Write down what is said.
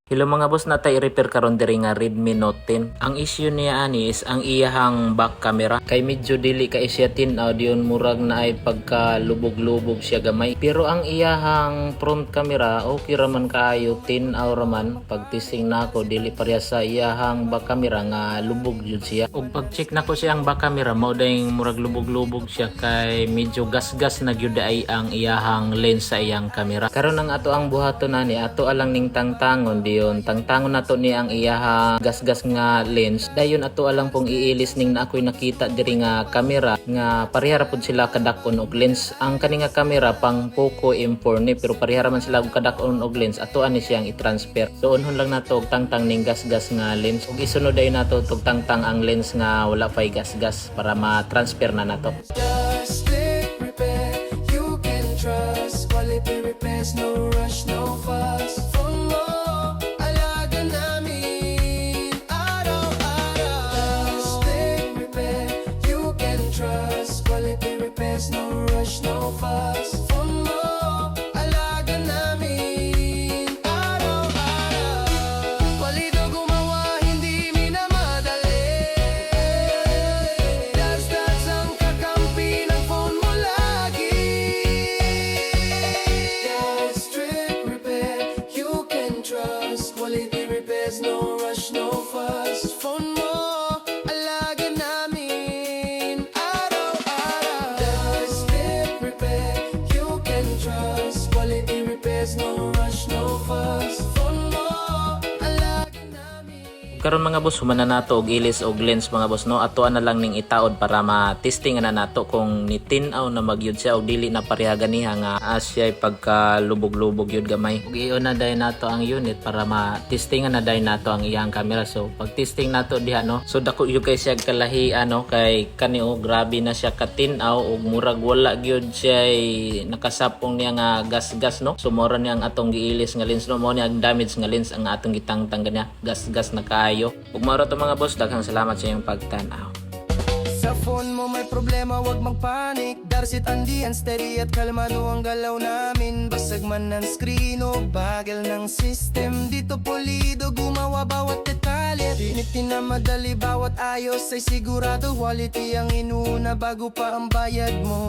Hello mga boss, natay i-repair karon diri nga Redmi Note 10. Ang issue niya ani is ang iyahang back camera. Kay medyo dili ka siya tin-aw diyon murag na ay pagka lubog-lubog siya gamay. Pero ang iyahang front camera okay raman kaayo, tin-aw raman. Pag testing nako dili pareha sa iyahang back camera nga lubog jud siya. Ug pag check nako siyang back camera mao dayong murag lubog-lubog siya kay medyo gas-gas na gyud ay ang iyahang lens sa iyang camera. Karon ang ato ang buhaton ani ato alang ning tangtangon yun, tangtangon nato ni ang iyaha gas-gas nga lens. Dayon ato alang pong iilis ning na ako'y nakita diri nga camera nga parehara pud sila kadakon og lens. Ang kani nga camera pang Poco M4 ni pero parehara man sila og kadakon og lens. Ato ani siyang i-transfer. So unhon lang nato og tangtang ning gas-gas nga lens. Ug isunod dayon nato og tangtang ang lens nga wala pay gas-gas para ma-transfer na nato. Just click repair, you can trust. Quality repairs, no rush, no fuss. No rush, no fuss. For more, alaga namin araw-araw. Walido gumawa, hindi minamadali. Das-das ang kakampi ng phone mo lagi. Yes, Strip Repair, you can trust. Quality repairs, no rush, no fuss. Phone mo, alaga namin trust. Quality repairs, no rush, no fuss. Phone mo, alaga namin. Karon mga boss, humana nato og ilis og lens mga boss no. Atoan na lang ning itaod para ma-testing na nato kung ni tin-aw na magyud siya og dili na pareha ganiha nga asya pagka lubog-lubog yun gamay. Ug iyon na dayon nato ang unit para ma-testing na dayon nato ang iyang camera. So pag testing nato diha no, so dako gyud kay siya kalahi ano kay kani grabe na siya katin-aw ug murag wala gyud siya nakasapong niya nga gas-gas no. So mora niya ang atong giilis nga lens no, mo ni ang damage nga lens ang atong gitangtang kanya gas-gas na kaayo. Ug maro to mga boss, daghang salamat sa iyong pagtan-aw. Sa phone mo may problema, wag magpanik. Darsit andi and steady at kalmado ang galaw namin. Basag man ng screen o bagal ng system, dito pulido gumawa bawat detalye. Tinitin na madali bawat ayos ay sigurado. Quality ang inuna bago pa ang bayad mo.